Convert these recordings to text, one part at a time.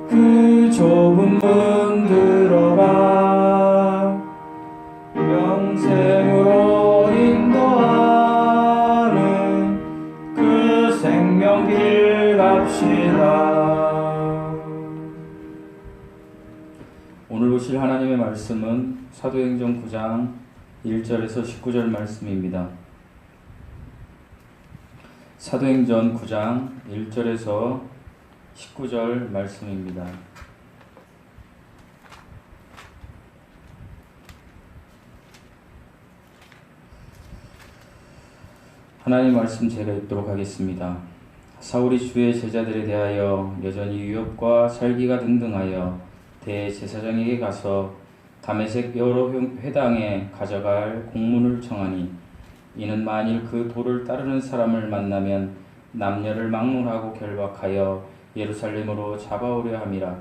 그 좁은 문 들어가 영생으로 인도하는 그 생명길 갑시다. 오늘 보실 하나님의 말씀은 사도행전 9장 1절에서 19절 말씀입니다. 사도행전 9장 1절에서 19절 말씀입니다. 하나님 말씀 제가 읽도록 하겠습니다. 사울이 주의 제자들에 대하여 여전히 유업과 살기가 등등하여 대제사장에게 가서 다메섹 여러 회당에 가져갈 공문을 청하니 이는 만일 그 도를 따르는 사람을 만나면 남녀를 막론하고 결박하여 예루살렘으로 잡아오려 함이라.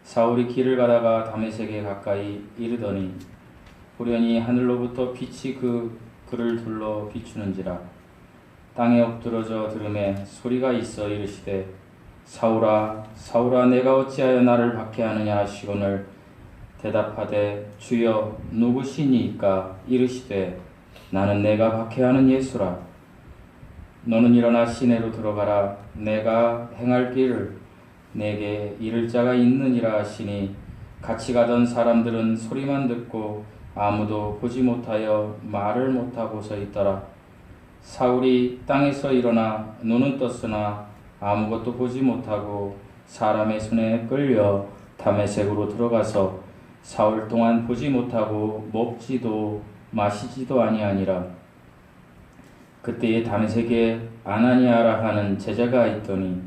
사울이 길을 가다가 다메섹에 가까이 이르더니 호련히 하늘로부터 빛이 그를 둘러 비추는지라. 땅에 엎드러져 들음에 소리가 있어 이르시되 사울아 사울아 내가 어찌하여 나를 박해하느냐 하시거늘 대답하되 주여 누구시니이까 이르시되 나는 내가 박해하는 예수라. 너는 일어나 시내로 들어가라. 내가 행할 길을 내게 이를 자가 있느니라 하시니 같이 가던 사람들은 소리만 듣고 아무도 보지 못하여 말을 못하고 서 있더라. 사울이 땅에서 일어나 눈은 떴으나 아무것도 보지 못하고 사람의 손에 끌려 다메섹으로 들어가서 사흘 동안 보지 못하고 먹지도 마시지도 아니하니라. 그때에 다메섹에 아나니아라 하는 제자가 있더니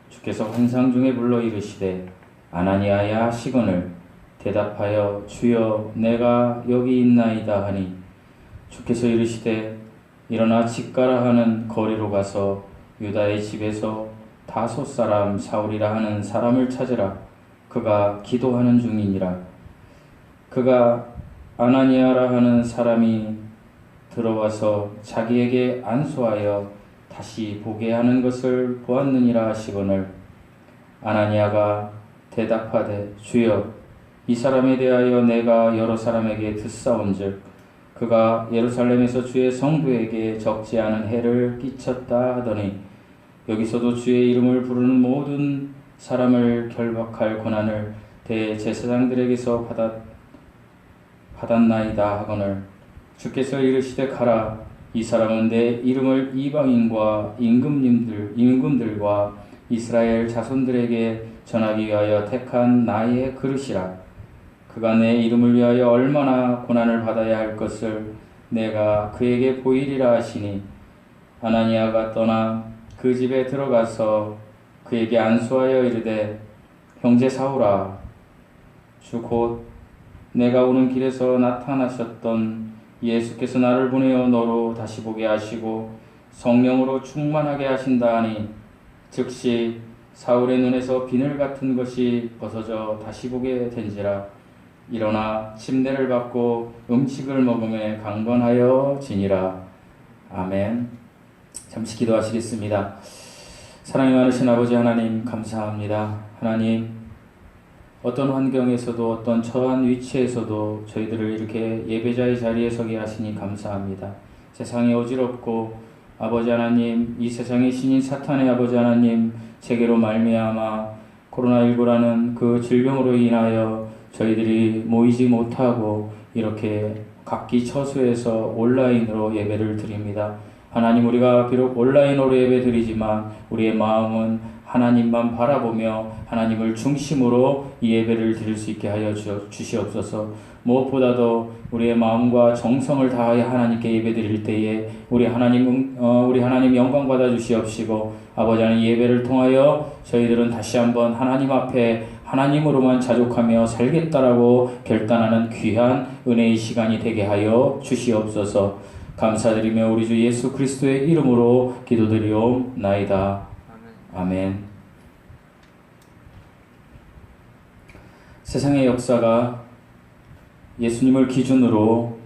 주께서 환상 중에 불러 이르시되 아나니아야 하시거늘 대답하여 주여 내가 여기 있나이다 하니 주께서 이르시되 일어나 집가라 하는 거리로 가서 유다의 집에서 다소 사람 사울이라 하는 사람을 찾으라. 그가 기도하는 중이니라. 그가 아나니아라 하는 사람이 들어와서 자기에게 안수하여 다시 보게 하는 것을 보았느니라 하시거늘 아나니아가 대답하되 주여 이 사람에 대하여 내가 여러 사람에게 듣사온즉 그가 예루살렘에서 주의 성도에게 적지 않은 해를 끼쳤다 하더니 여기서도 주의 이름을 부르는 모든 사람을 결박할 권한을 대제사장들에게서 받았나이다 하거늘 주께서 이르시되 가라. 이 사람은 내 이름을 이방인과 임금들과 이스라엘 자손들에게 전하기 위하여 택한 나의 그릇이라. 그가 내 이름을 위하여 얼마나 고난을 받아야 할 것을 내가 그에게 보이리라 하시니 아나니아가 떠나 그 집에 들어가서 그에게 안수하여 이르되 형제 사울아 주 곧 내가 오는 길에서 나타나셨던 예수께서 나를 보내어 너로 다시 보게 하시고 성령으로 충만하게 하신다 하니 즉시 사울의 눈에서 비늘 같은 것이 벗어져 다시 보게 된지라. 일어나 침례를 받고 음식을 먹음에 강건하여 지니라. 아멘. 잠시 기도하시겠습니다. 사랑이 많으신 아버지 하나님 감사합니다. 하나님 어떤 환경에서도 어떤 처한 위치에서도 저희들을 이렇게 예배자의 자리에 서게 하시니 감사합니다. 세상이 어지럽고 아버지 하나님 이 세상의 신인 사탄의 아버지 하나님 세계로 말미암아 코로나19라는 그 질병으로 인하여 저희들이 모이지 못하고 이렇게 각기 처소에서 온라인으로 예배를 드립니다. 하나님 우리가 비록 온라인으로 예배 드리지만 우리의 마음은 하나님만 바라보며 하나님을 중심으로 이 예배를 드릴 수 있게 하여 주시옵소서. 무엇보다도 우리의 마음과 정성을 다하여 하나님께 예배 드릴 때에 우리 하나님 영광 받아 주시옵시고 아버지 하나님 예배를 통하여 저희들은 다시 한번 하나님 앞에 하나님으로만 자족하며 살겠다라고 결단하는 귀한 은혜의 시간이 되게 하여 주시옵소서. 감사드리며 우리 주 예수 그리스도의 이름으로 기도드리옵나이다. 아멘. 세상의 역사가 예수님을 기준으로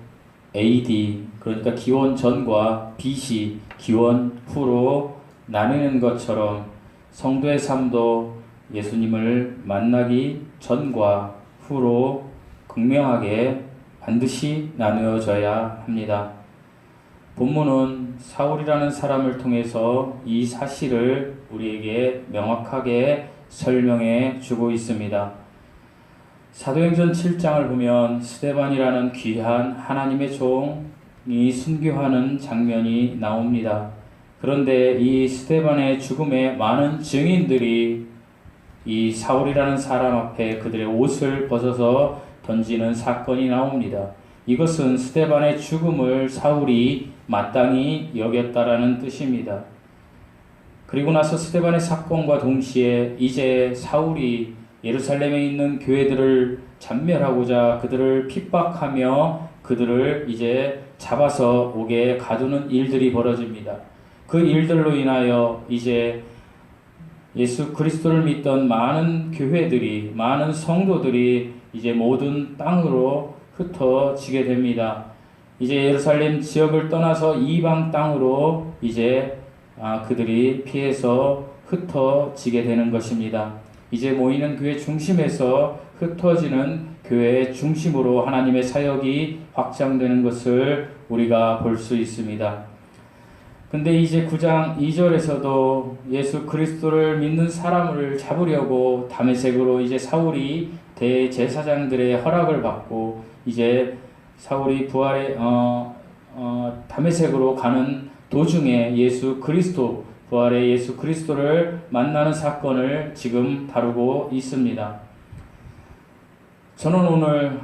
AD, 그러니까 기원 전과 BC, 기원 후로 나뉘는 것처럼 성도의 삶도 예수님을 만나기 전과 후로 극명하게 반드시 나누어져야 합니다. 본문은 사울이라는 사람을 통해서 이 사실을 우리에게 명확하게 설명해 주고 있습니다. 사도행전 7장을 보면 스데반이라는 귀한 하나님의 종이 순교하는 장면이 나옵니다. 그런데 이 스데반의 죽음에 많은 증인들이 이 사울이라는 사람 앞에 그들의 옷을 벗어서 던지는 사건이 나옵니다. 이것은 스데반의 죽음을 사울이 마땅히 여겼다라는 뜻입니다. 그리고 나서 스데반의 사건과 동시에 이제 사울이 예루살렘에 있는 교회들을 잔멸하고자 그들을 핍박하며 그들을 이제 잡아서 옥에 가두는 일들이 벌어집니다. 그 일들로 인하여 이제 예수 그리스도를 믿던 많은 교회들이, 많은 성도들이 이제 모든 땅으로 흩어지게 됩니다. 이제 예루살렘 지역을 떠나서 이방 땅으로 이제 그들이 피해서 흩어지게 되는 것입니다. 이제 모이는 교회 중심에서 흩어지는 교회의 중심으로 하나님의 사역이 확장되는 것을 우리가 볼 수 있습니다. 근데 이제 9장 2절에서도 예수 그리스도를 믿는 사람을 잡으려고 다메섹으로 이제 사울이 대제사장들의 허락을 받고 이제 사울이 부활의 다메섹으로 가는 도중에 예수 그리스도 부활의 예수 그리스도를 만나는 사건을 지금 다루고 있습니다. 저는 오늘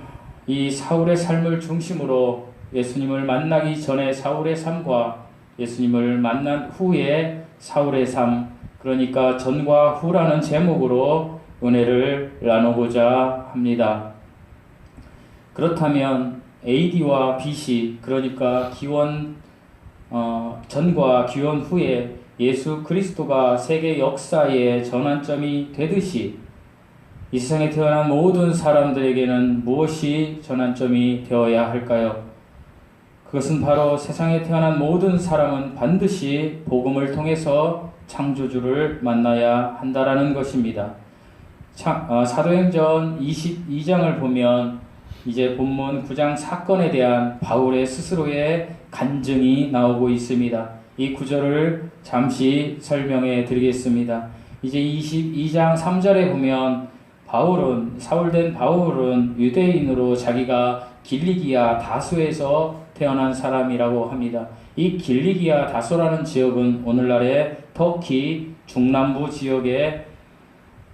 이 사울의 삶을 중심으로 예수님을 만나기 전에 사울의 삶과 예수님을 만난 후에 사울의 삶, 그러니까 전과 후라는 제목으로 은혜를 나누고자 합니다. 그렇다면 AD와 BC, 그러니까 기원 전과 기원 후에 예수 그리스도가 세계 역사의 전환점이 되듯이 이 세상에 태어난 모든 사람들에게는 무엇이 전환점이 되어야 할까요? 그것은 바로 세상에 태어난 모든 사람은 반드시 복음을 통해서 창조주를 만나야 한다라는 것입니다. 사도행전 22장을 보면 이제 본문 9장 사건에 대한 바울의 스스로의 간증이 나오고 있습니다. 이 구절을 잠시 설명해 드리겠습니다. 이제 22장 3절에 보면 사울된 바울은 유대인으로 자기가 길리기아 다소에서 태어난 사람이라고 합니다. 이 길리기아 다소라는 지역은 오늘날의 터키 중남부 지역의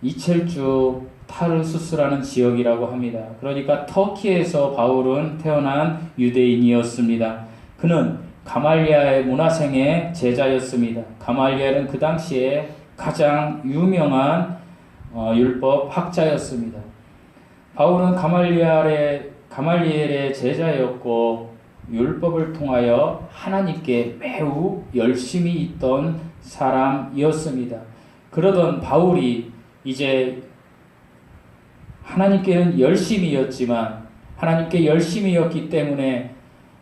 이첼주 타르수스라는 지역이라고 합니다. 그러니까 터키에서 바울은 태어난 유대인이었습니다. 그는 가말리아의 문화생의 제자였습니다. 가말리엘은 그 당시에 가장 유명한 율법 학자였습니다. 바울은 가말리엘의 제자였고 율법을 통하여 하나님께 매우 열심히 있던 사람이었습니다. 그러던 바울이 이제 하나님께는 열심이었지만 하나님께 열심이었기 때문에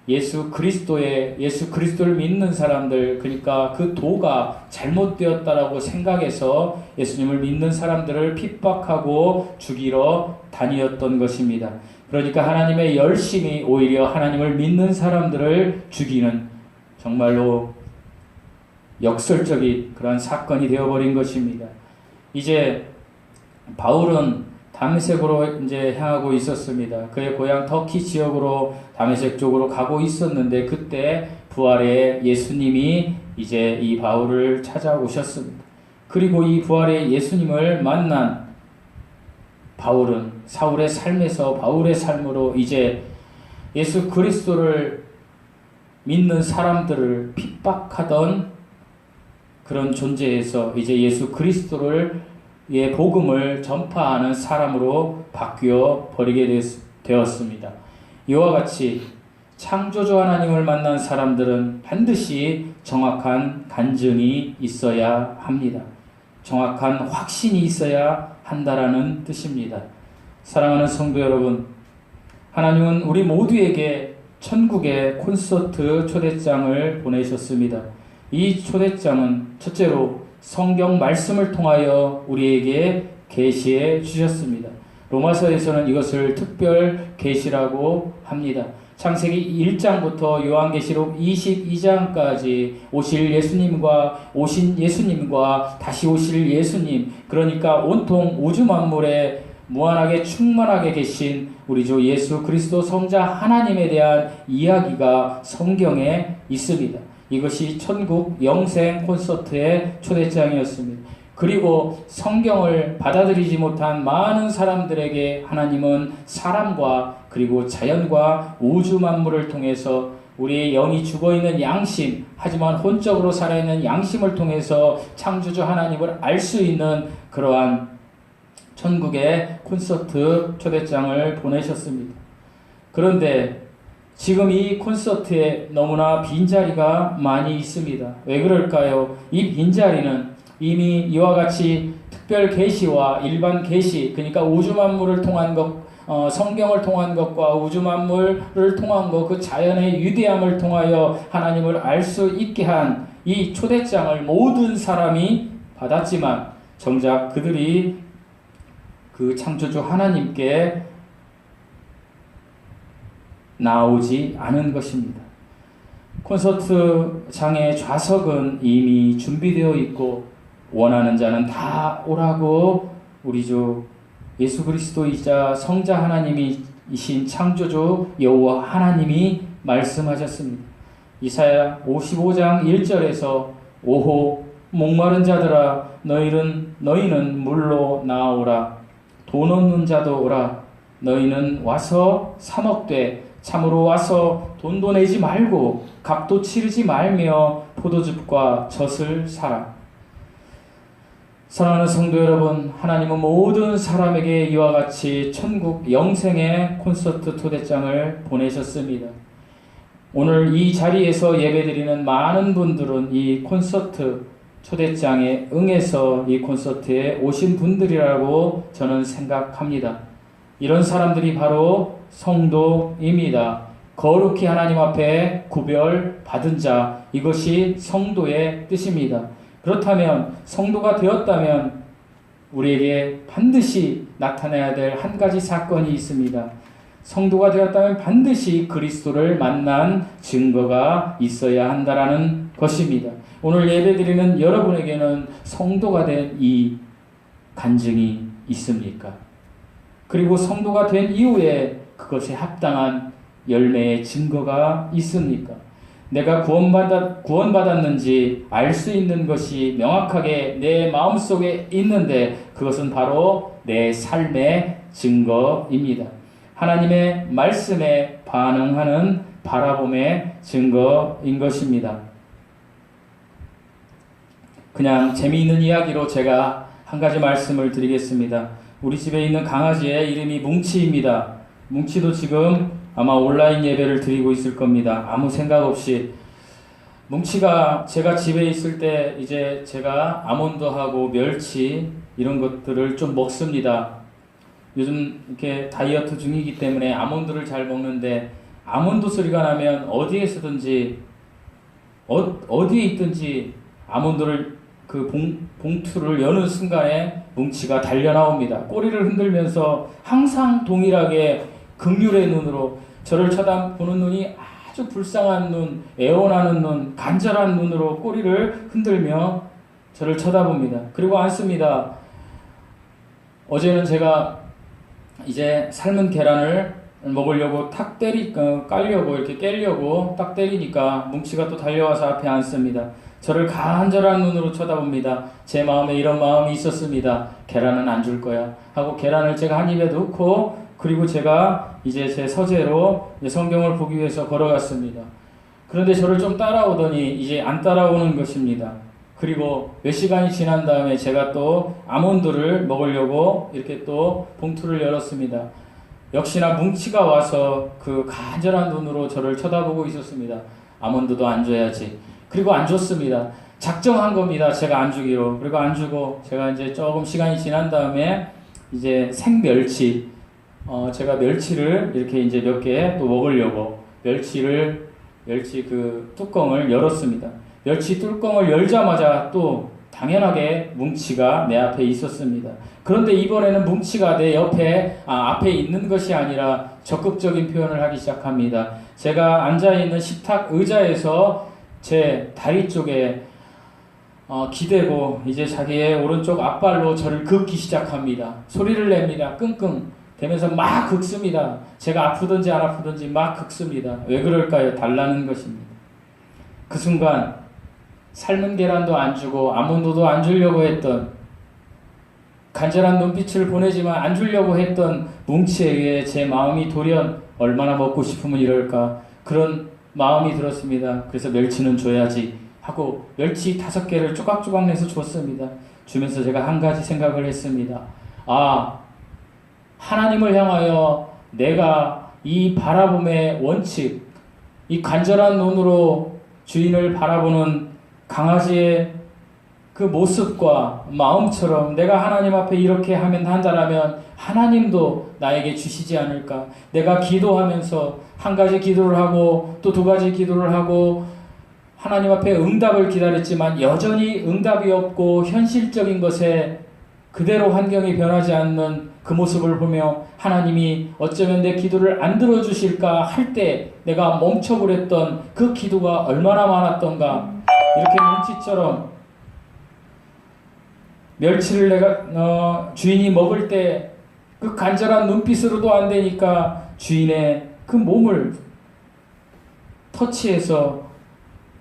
예수 그리스도를 믿는 사람들, 그러니까 그 도가 잘못되었다라고 생각해서 예수님을 믿는 사람들을 핍박하고 죽이러 다니었던 것입니다. 그러니까 하나님의 열심이 오히려 하나님을 믿는 사람들을 죽이는 정말로 역설적인 그런 사건이 되어버린 것입니다. 이제 바울은 다메섹으로 이제 향하고 있었습니다. 그의 고향 터키 지역으로 다메섹 쪽으로 가고 있었는데 그때 부활의 예수님이 이제 이 바울을 찾아오셨습니다. 그리고 이 부활의 예수님을 만난 바울은 사울의 삶에서 바울의 삶으로 이제 예수 그리스도를 믿는 사람들을 핍박하던 그런 존재에서 이제 예수 그리스도를 의 복음을 전파하는 사람으로 바뀌어 버리게 되었습니다. 이와 같이 창조주 하나님을 만난 사람들은 반드시 정확한 간증이 있어야 합니다. 정확한 확신이 있어야 한다라는 뜻입니다. 사랑하는 성도 여러분, 하나님은 우리 모두에게 천국의 콘서트 초대장을 보내셨습니다. 이 초대장은 첫째로 성경 말씀을 통하여 우리에게 계시해 주셨습니다. 로마서에서는 이것을 특별 계시라고 합니다. 창세기 1장부터 요한계시록 22장까지 오신 예수님과 다시 오실 예수님, 그러니까 온통 우주 만물에 무한하게 충만하게 계신 우리 주 예수 그리스도 성자 하나님에 대한 이야기가 성경에 있습니다. 이것이 천국 영생 콘서트의 초대장이었습니다. 그리고 성경을 받아들이지 못한 많은 사람들에게 하나님은 사람과 그리고 자연과 우주 만물을 통해서 우리의 영이 죽어있는 양심, 하지만 혼적으로 살아있는 양심을 통해서 창조주 하나님을 알 수 있는 그러한 천국의 콘서트 초대장을 보내셨습니다. 그런데 지금 이 콘서트에 너무나 빈자리가 많이 있습니다. 왜 그럴까요? 이 빈자리는 이미 이와 같이 특별 계시와 일반 계시, 그러니까 우주 만물을 통한 것, 성경을 통한 것과 우주 만물을 통한 것, 그 자연의 위대함을 통하여 하나님을 알 수 있게 한 이 초대장을 모든 사람이 받았지만 정작 그들이 그 창조주 하나님께 나오지 않은 것입니다. 콘서트장의 좌석은 이미 준비되어 있고 원하는 자는 다 오라고 우리 주 예수 그리스도이자 성자 하나님이신 창조주 여호와 하나님이 말씀하셨습니다. 이사야 55장 1절에서 오호 목마른 자들아 너희는 물로 나오라. 돈 없는 자도 오라. 너희는 와서 사 먹되 참으로 와서 돈도 내지 말고 값도 치르지 말며 포도즙과 젖을 사라. 사랑하는 성도 여러분, 하나님은 모든 사람에게 이와 같이 천국 영생의 콘서트 초대장을 보내셨습니다. 오늘 이 자리에서 예배드리는 많은 분들은 이 콘서트 초대장에 응해서 이 콘서트에 오신 분들이라고 저는 생각합니다. 이런 사람들이 바로 성도입니다. 거룩히 하나님 앞에 구별받은 자, 이것이 성도의 뜻입니다. 그렇다면 성도가 되었다면 우리에게 반드시 나타나야 될 한 가지 사건이 있습니다. 성도가 되었다면 반드시 그리스도를 만난 증거가 있어야 한다라는 것입니다. 오늘 예배드리는 여러분에게는 성도가 된 이 간증이 있습니까? 그리고 성도가 된 이후에 그것에 합당한 열매의 증거가 있습니까? 내가 구원받았는지 알 수 있는 것이 명확하게 내 마음속에 있는데 그것은 바로 내 삶의 증거입니다. 하나님의 말씀에 반응하는 바라봄의 증거인 것입니다. 그냥 재미있는 이야기로 제가 한 가지 말씀을 드리겠습니다. 우리 집에 있는 강아지의 이름이 뭉치입니다. 뭉치도 지금 아마 온라인 예배를 드리고 있을 겁니다. 아무 생각 없이. 뭉치가 제가 집에 있을 때 이제 제가 아몬드하고 멸치 이런 것들을 좀 먹습니다. 요즘 이렇게 다이어트 중이기 때문에 아몬드를 잘 먹는데 아몬드 소리가 나면 어디에서든지 어디에 있든지 아몬드를 그 봉투를 여는 순간에 뭉치가 달려 나옵니다. 꼬리를 흔들면서 항상 동일하게 긍휼의 눈으로 저를 쳐다보는 눈이 아주 불쌍한 눈, 애원하는 눈, 간절한 눈으로 꼬리를 흔들며 저를 쳐다봅니다. 그리고 앉습니다. 어제는 제가 이제 삶은 계란을 먹으려고 깔려고 이렇게 깨려고 딱 때리니까 뭉치가 또 달려와서 앞에 앉습니다. 저를 간절한 눈으로 쳐다봅니다. 제 마음에 이런 마음이 있었습니다. 계란은 안 줄 거야 하고 계란을 제가 한 입에 넣고 그리고 제가 이제 제 서재로 성경을 보기 위해서 걸어갔습니다. 그런데 저를 좀 따라오더니 이제 안 따라오는 것입니다. 그리고 몇 시간이 지난 다음에 제가 또 아몬드를 먹으려고 이렇게 또 봉투를 열었습니다. 역시나 뭉치가 와서 그 간절한 눈으로 저를 쳐다보고 있었습니다. 아몬드도 안 줘야지. 그리고 안 줬습니다. 작정한 겁니다. 제가 안 주기로. 그리고 안 주고 제가 이제 조금 시간이 지난 다음에 이제 생멸치, 제가 멸치를 이렇게 이제 몇 개 또 먹으려고 멸치 그 뚜껑을 열었습니다. 멸치 뚜껑을 열자마자 또 당연하게 뭉치가 내 앞에 있었습니다. 그런데 이번에는 뭉치가 내 앞에 있는 것이 아니라 적극적인 표현을 하기 시작합니다. 제가 앉아있는 식탁 의자에서 제 다리 쪽에 기대고 이제 자기의 오른쪽 앞발로 저를 긁기 시작합니다. 소리를 냅니다. 끙끙 대면서 막 긁습니다. 제가 아프든지 안 아프든지 막 긁습니다. 왜 그럴까요? 달라는 것입니다. 그 순간 삶은 계란도 안 주고 아몬드도 안 주려고 했던, 간절한 눈빛을 보내지만 안 주려고 했던 뭉치에게 제 마음이 돌연 얼마나 먹고 싶으면 이럴까, 그런 마음이 들었습니다. 그래서 멸치는 줘야지 하고 멸치 5개를 조각조각 내서 줬습니다. 주면서 제가 한 가지 생각을 했습니다. 하나님을 향하여 내가 이 바라봄의 원칙, 이 간절한 눈으로 주인을 바라보는 강아지의 그 모습과 마음처럼 내가 하나님 앞에 이렇게 하면 한다라면 하나님도 나에게 주시지 않을까. 내가 기도하면서 한 가지 기도를 하고 또 2가지 기도를 하고 하나님 앞에 응답을 기다렸지만 여전히 응답이 없고 현실적인 것에 그대로 환경이 변하지 않는 그 모습을 보며 하나님이 어쩌면 내 기도를 안 들어주실까 할 때 내가 멈춰버렸던 그 기도가 얼마나 많았던가. 이렇게 뭉치처럼 멸치를 내가 주인이 먹을 때 그 간절한 눈빛으로도 안 되니까 주인의 그 몸을 터치해서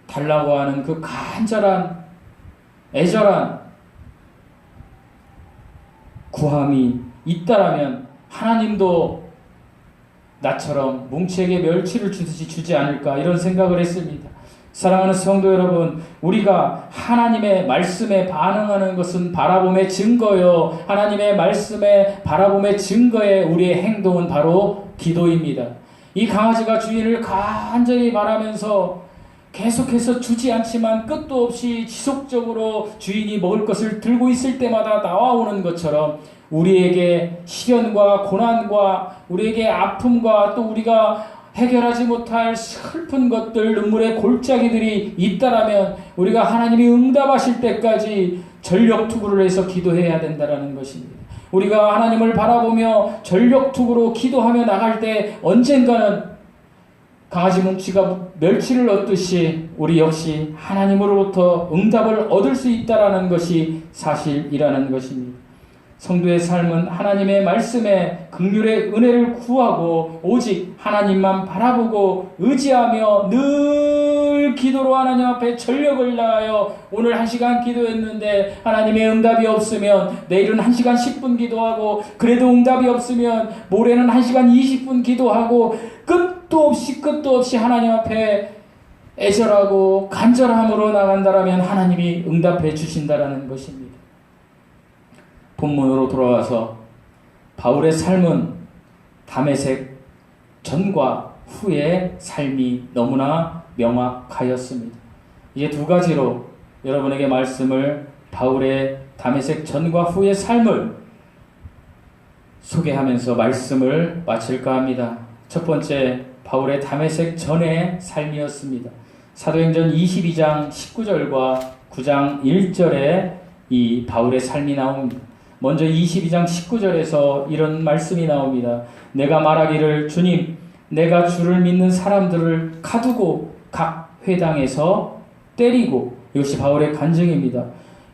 달라고 하는 그 간절한 애절한 구함이 있다라면 하나님도 나처럼 뭉치에게 멸치를 주듯이 주지 않을까, 이런 생각을 했습니다. 사랑하는 성도 여러분, 우리가 하나님의 말씀에 반응하는 것은 바라봄의 증거요. 하나님의 말씀에 바라봄의 증거에 우리의 행동은 바로 기도입니다. 이 강아지가 주인을 간절히 바라면서 계속해서 주지 않지만 끝도 없이 지속적으로 주인이 먹을 것을 들고 있을 때마다 나와오는 것처럼 우리에게 시련과 고난과 우리에게 아픔과 또 우리가 해결하지 못할 슬픈 것들, 눈물의 골짜기들이 있다라면 우리가 하나님이 응답하실 때까지 전력투구를 해서 기도해야 된다는 것입니다. 우리가 하나님을 바라보며 전력투구로 기도하며 나갈 때 언젠가는 강아지 뭉치가 멸치를 얻듯이 우리 역시 하나님으로부터 응답을 얻을 수 있다라는 것이 사실이라는 것입니다. 성도의 삶은 하나님의 말씀에 긍휼의 은혜를 구하고 오직 하나님만 바라보고 의지하며 늘 기도로 하나님 앞에 전력을 다하여 오늘 1시간 기도했는데 하나님의 응답이 없으면 내일은 1시간 10분 기도하고 그래도 응답이 없으면 모레는 1시간 20분 기도하고 끝도 없이 하나님 앞에 애절하고 간절함으로 나간다라면 하나님이 응답해 주신다라는 것입니다. 본문으로 돌아와서 바울의 삶은 다메섹 전과 후의 삶이 너무나 명확하였습니다. 이제 2가지로 여러분에게 말씀을, 바울의 다메섹 전과 후의 삶을 소개하면서 말씀을 마칠까 합니다. 첫 번째, 바울의 다메섹 전의 삶이었습니다. 사도행전 22장 19절과 9장 1절에 이 바울의 삶이 나옵니다. 먼저 22장 19절에서 이런 말씀이 나옵니다. 내가 말하기를 주님, 내가 주를 믿는 사람들을 가두고 각 회당에서 때리고, 이것이 바울의 간증입니다.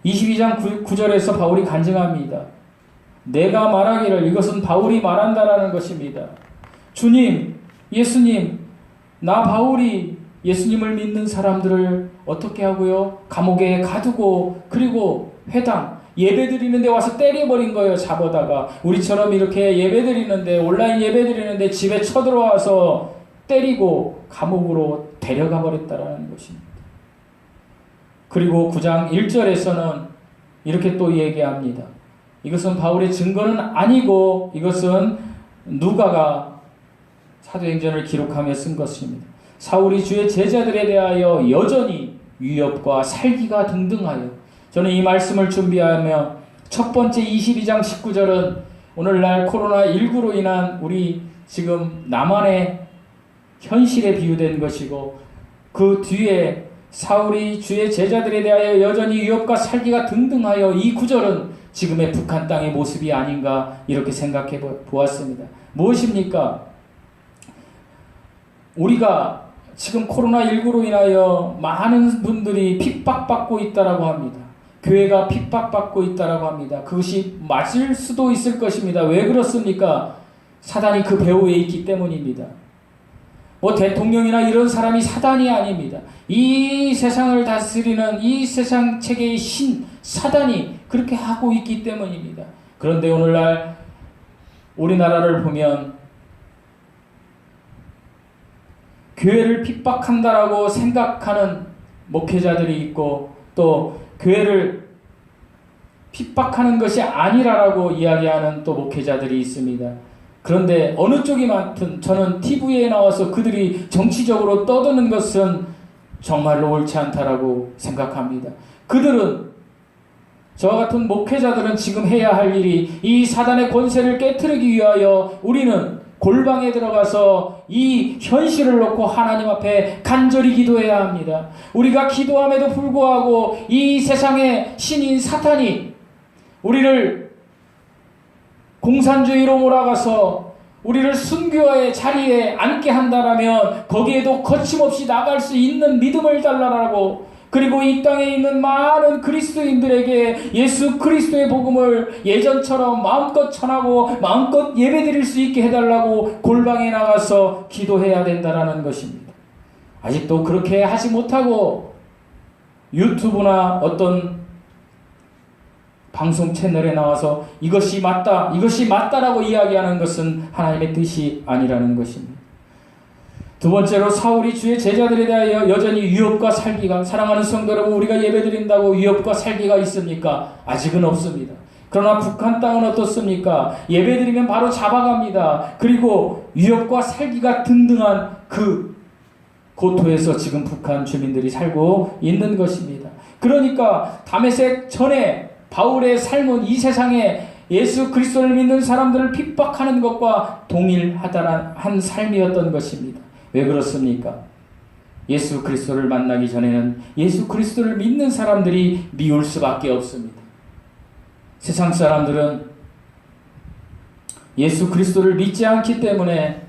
22장 9절에서 바울이 간증합니다. 내가 말하기를, 이것은 바울이 말한다라는 것입니다. 주님, 예수님, 나 바울이 예수님을 믿는 사람들을 어떻게 하고요? 감옥에 가두고, 그리고 회당, 예배드리는데 와서 때려버린 거예요. 잡아다가. 우리처럼 이렇게 예배드리는데, 온라인 예배드리는데 집에 쳐들어와서 때리고 감옥으로 데려가 버렸다라는 것입니다. 그리고 9장 1절에서는 이렇게 또 얘기합니다. 이것은 바울의 증거는 아니고 이것은 누가가 사도행전을 기록하며 쓴 것입니다. 사울이 주의 제자들에 대하여 여전히 위협과 살기가 등등하여, 저는 이 말씀을 준비하며 첫 번째 22장 19절은 오늘날 코로나19로 인한 우리 지금 남한의 현실에 비유된 것이고, 그 뒤에 사울이 주의 제자들에 대하여 여전히 위협과 살기가 등등하여 이 구절은 지금의 북한 땅의 모습이 아닌가 이렇게 생각해 보았습니다. 무엇입니까? 우리가 지금 코로나19로 인하여 많은 분들이 핍박받고 있다라고 합니다. 교회가 핍박받고 있다라고 합니다. 그것이 맞을 수도 있을 것입니다. 왜 그렇습니까? 사단이 그 배후에 있기 때문입니다. 뭐 대통령이나 이런 사람이 사단이 아닙니다. 이 세상을 다스리는 이 세상 체계의 신 사단이 그렇게 하고 있기 때문입니다. 그런데 오늘날 우리나라를 보면 교회를 핍박한다라고 생각하는 목회자들이 있고 또 교회를 핍박하는 것이 아니라라고 이야기하는 또 목회자들이 있습니다. 그런데 어느 쪽이 많든 저는 TV에 나와서 그들이 정치적으로 떠드는 것은 정말로 옳지 않다라고 생각합니다. 그들은 저와 같은 목회자들은 지금 해야 할 일이 이 사단의 권세를 깨트리기 위하여 우리는 골방에 들어가서 이 현실을 놓고 하나님 앞에 간절히 기도해야 합니다. 우리가 기도함에도 불구하고 이 세상의 신인 사탄이 우리를 공산주의로 몰아가서 우리를 순교의 자리에 앉게 한다라면 거기에도 거침없이 나갈 수 있는 믿음을 달라라고, 그리고 이 땅에 있는 많은 그리스도인들에게 예수 그리스도의 복음을 예전처럼 마음껏 전하고 마음껏 예배드릴 수 있게 해달라고 골방에 나가서 기도해야 된다라는 것입니다. 아직도 그렇게 하지 못하고 유튜브나 어떤 방송 채널에 나와서 이것이 맞다, 이것이 맞다라고 이야기하는 것은 하나님의 뜻이 아니라는 것입니다. 두 번째로 사울이 주의 제자들에 대하여 여전히 위협과 살기가, 사랑하는 성도 여러분, 우리가 예배드린다고 위협과 살기가 있습니까? 아직은 없습니다. 그러나 북한 땅은 어떻습니까? 예배드리면 바로 잡아갑니다. 그리고 위협과 살기가 등등한 그 고토에서 지금 북한 주민들이 살고 있는 것입니다. 그러니까 다메섹 전에 바울의 삶은 이 세상에 예수 그리스도를 믿는 사람들을 핍박하는 것과 동일한 삶이었던 것입니다. 왜 그렇습니까? 예수 그리스도를 만나기 전에는 예수 그리스도를 믿는 사람들이 미울 수밖에 없습니다. 세상 사람들은 예수 그리스도를 믿지 않기 때문에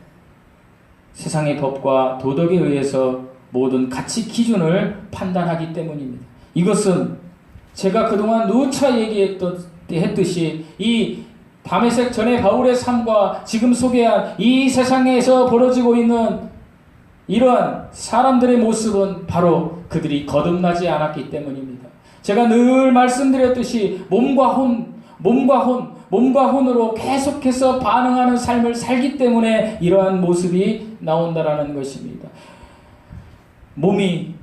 세상의 법과 도덕에 의해서 모든 가치 기준을 판단하기 때문입니다. 이것은 제가 그동안 누차 얘기했듯이 이 다메섹 전에 바울의 삶과 지금 소개한 이 세상에서 벌어지고 있는 이러한 사람들의 모습은 바로 그들이 거듭나지 않았기 때문입니다. 제가 늘 말씀드렸듯이 몸과 혼으로 계속해서 반응하는 삶을 살기 때문에 이러한 모습이 나온다라는 것입니다. 몸이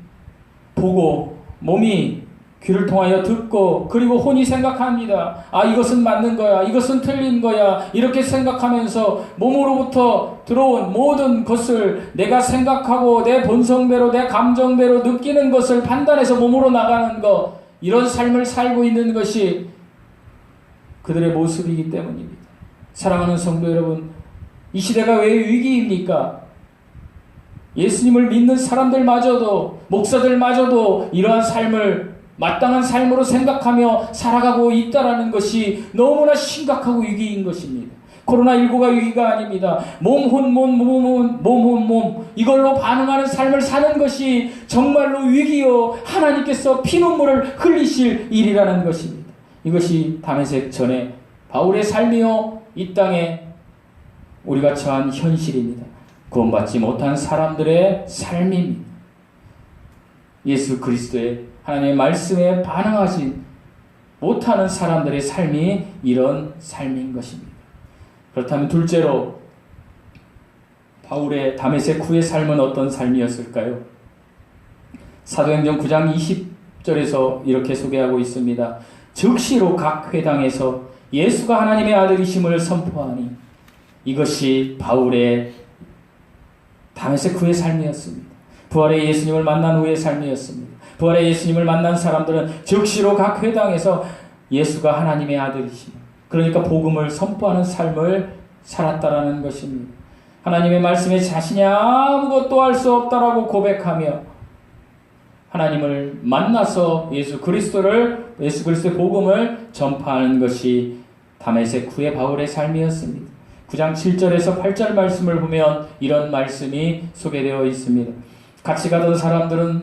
보고 몸이 귀를 통하여 듣고 그리고 혼이 생각합니다. 아, 이것은 맞는 거야, 이것은 틀린 거야, 이렇게 생각하면서 몸으로부터 들어온 모든 것을 내가 생각하고 내 본성대로 내 감정대로 느끼는 것을 판단해서 몸으로 나가는 것, 이런 삶을 살고 있는 것이 그들의 모습이기 때문입니다. 사랑하는 성도 여러분, 이 시대가 왜 위기입니까? 예수님을 믿는 사람들마저도, 목사들마저도 이러한 삶을 마땅한 삶으로 생각하며 살아가고 있다라는 것이 너무나 심각하고 위기인 것입니다. 코로나19가 위기가 아닙니다. 몸 이걸로 반응하는 삶을 사는 것이 정말로 위기요, 하나님께서 피눈물을 흘리실 일이라는 것입니다. 이것이 다메섹 전에 바울의 삶이요, 이 땅에 우리가 처한 현실입니다. 구원받지 못한 사람들의 삶입니다. 예수 그리스도의 하나님의 말씀에 반응하지 못하는 사람들의 삶이 이런 삶인 것입니다. 그렇다면 둘째로 바울의 다메섹 후의 삶은 어떤 삶이었을까요? 사도행전 9장 20절에서 이렇게 소개하고 있습니다. 즉시로 각 회당에서 예수가 하나님의 아들이심을 선포하니, 이것이 바울의 다메섹 후의 삶이었습니다. 부활의 예수님을 만난 후의 삶이었습니다. 부활의 예수님을 만난 사람들은 즉시로 각 회당에서 예수가 하나님의 아들이시며, 그러니까 복음을 선포하는 삶을 살았다라는 것입니다. 하나님의 말씀에 자신이 아무것도 할 수 없다라고 고백하며 하나님을 만나서 예수 그리스도의 복음을 전파하는 것이 다메섹 후의 바울의 삶이었습니다. 9장 7절에서 8절 말씀을 보면 이런 말씀이 소개되어 있습니다. 같이 가던 사람들은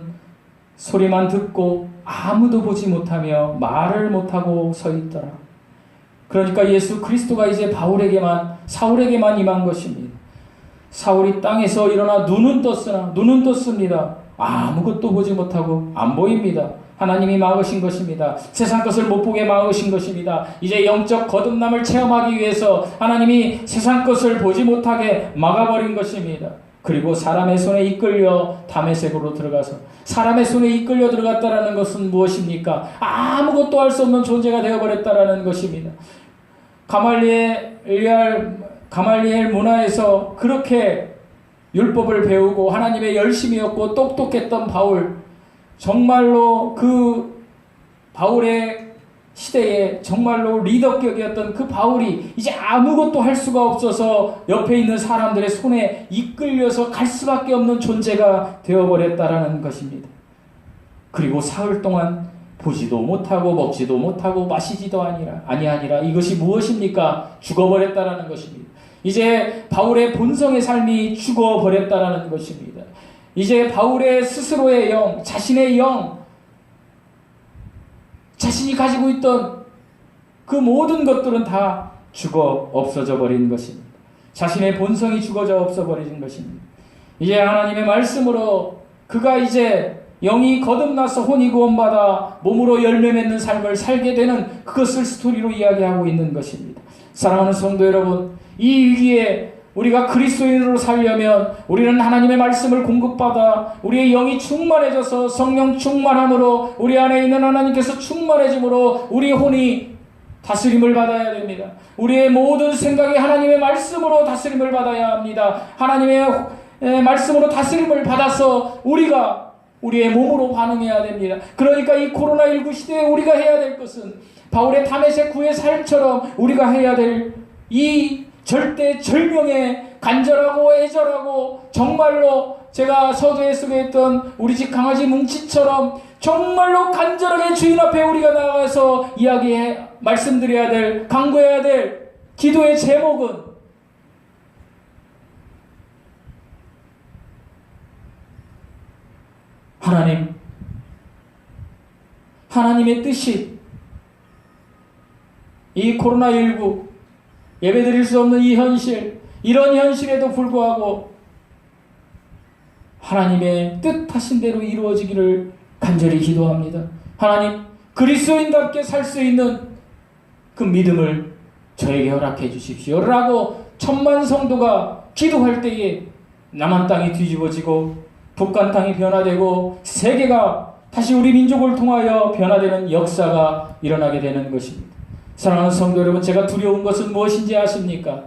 소리만 듣고 아무도 보지 못하며 말을 못하고 서 있더라. 그러니까 예수 그리스도가 이제 사울에게만 임한 것입니다. 사울이 땅에서 일어나 눈은 떴습니다. 아무것도 보지 못하고 안 보입니다. 하나님이 막으신 것입니다. 세상 것을 못 보게 막으신 것입니다. 이제 영적 거듭남을 체험하기 위해서 하나님이 세상 것을 보지 못하게 막아버린 것입니다. 그리고 사람의 손에 이끌려 다메섹으로 들어가서 사람의 손에 이끌려 들어갔다라는 것은 무엇입니까? 아무것도 할 수 없는 존재가 되어버렸다라는 것입니다. 가말리엘 문화에서 그렇게 율법을 배우고 하나님의 열심이었고 똑똑했던 바울, 정말로 그 바울의 시대에 정말로 리더격이었던 그 바울이 이제 아무것도 할 수가 없어서 옆에 있는 사람들의 손에 이끌려서 갈 수밖에 없는 존재가 되어버렸다라는 것입니다. 그리고 사흘 동안 보지도 못하고 먹지도 못하고 마시지도 아니하니라. 이것이 무엇입니까? 죽어버렸다라는 것입니다. 이제 바울의 본성의 삶이 죽어버렸다라는 것입니다. 이제 바울의 스스로의 영, 자신의 영, 자신이 가지고 있던 그 모든 것들은 다 죽어 없어져 버린 것입니다. 자신의 본성이 죽어져 없어버린 것입니다. 이제 하나님의 말씀으로 그가 이제 영이 거듭나서 혼이 구원받아 몸으로 열매 맺는 삶을 살게 되는 그것을 스토리로 이야기하고 있는 것입니다. 사랑하는 성도 여러분, 이 위기에 우리가 그리스도인으로 살려면 우리는 하나님의 말씀을 공급받아 우리의 영이 충만해져서 성령 충만함으로 우리 안에 있는 하나님께서 충만해짐으로 우리의 혼이 다스림을 받아야 됩니다. 우리의 모든 생각이 하나님의 말씀으로 다스림을 받아야 합니다. 하나님의 말씀으로 다스림을 받아서 우리가 우리의 몸으로 반응해야 됩니다. 그러니까 이 코로나19 시대에 우리가 해야 될 것은 바울의 다메섹 후의 삶처럼 우리가 해야 될 이 절대 절명의 간절하고 애절하고 정말로 제가 서두에 소개했던 우리 집 강아지 뭉치처럼 정말로 간절하게 주인 앞에 우리가 나가서 말씀드려야 될, 간구해야 될 기도의 제목은 하나님의 뜻이 이 코로나19 예배드릴 수 없는 이 현실, 이런 현실에도 불구하고 하나님의 뜻하신 대로 이루어지기를 간절히 기도합니다. 하나님, 그리스도인답게 살 수 있는 그 믿음을 저에게 허락해 주십시오 라고 천만 성도가 기도할 때에 남한 땅이 뒤집어지고 북한 땅이 변화되고 세계가 다시 우리 민족을 통하여 변화되는 역사가 일어나게 되는 것입니다. 사랑하는 성도 여러분, 제가 두려운 것은 무엇인지 아십니까?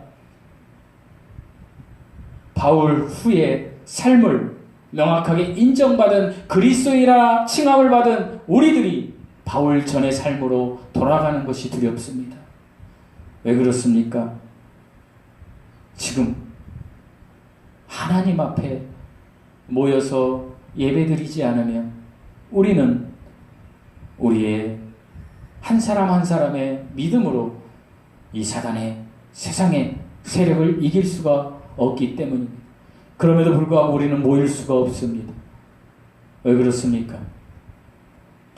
바울 후의 삶을 명확하게 인정받은 그리스도인이라 칭함을 받은 우리들이 바울 전의 삶으로 돌아가는 것이 두렵습니다. 왜 그렇습니까? 지금 하나님 앞에 모여서 예배드리지 않으면 우리는 우리의 한 사람 한 사람의 믿음으로 이 사단의 세상의 세력을 이길 수가 없기 때문입니다. 그럼에도 불구하고 우리는 모일 수가 없습니다. 왜 그렇습니까?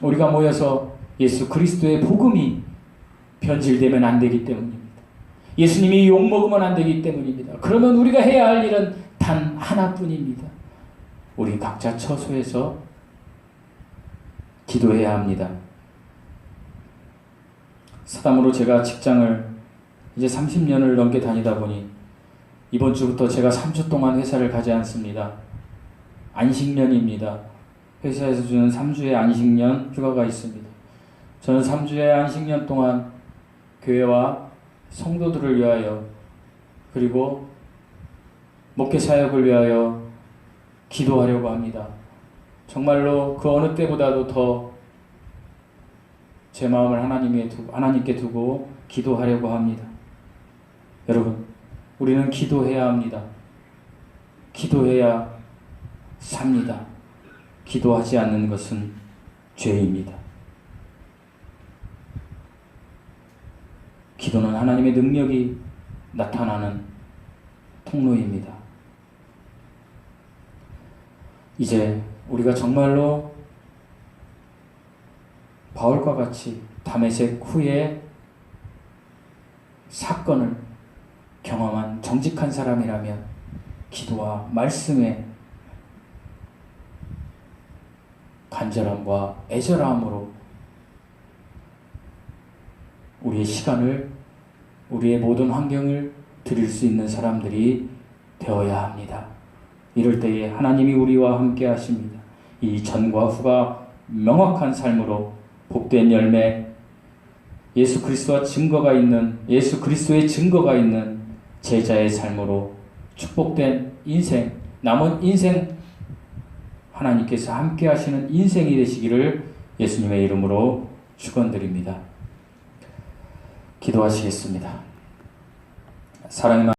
우리가 모여서 예수 그리스도의 복음이 변질되면 안 되기 때문입니다. 예수님이 욕먹으면 안 되기 때문입니다. 그러면 우리가 해야 할 일은 단 하나뿐입니다. 우리 각자 처소에서 기도해야 합니다. 사담으로 제가 직장을 이제 30년을 넘게 다니다 보니 이번 주부터 제가 3주 동안 회사를 가지 않습니다. 안식년입니다. 회사에서 주는 3주의 안식년 휴가가 있습니다. 저는 3주의 안식년 동안 교회와 성도들을 위하여 그리고 목회사역을 위하여 기도하려고 합니다. 정말로 그 어느 때보다도 더 제 마음을 하나님께 두고 기도하려고 합니다. 여러분, 우리는 기도해야 합니다. 기도해야 삽니다. 기도하지 않는 것은 죄입니다. 기도는 하나님의 능력이 나타나는 통로입니다. 이제 우리가 정말로 바울과 같이 다메섹 후에 사건을 경험한 정직한 사람이라면 기도와 말씀의 간절함과 애절함으로 우리의 시간을, 우리의 모든 환경을 드릴 수 있는 사람들이 되어야 합니다. 이럴 때에 하나님이 우리와 함께 하십니다. 이 전과 후가 명확한 삶으로 복된 열매, 예수 그리스도의 증거가 있는 제자의 삶으로 축복된 인생, 남은 인생 하나님께서 함께 하시는 인생이 되시기를 예수님의 이름으로 축원드립니다. 기도하시겠습니다. 사랑의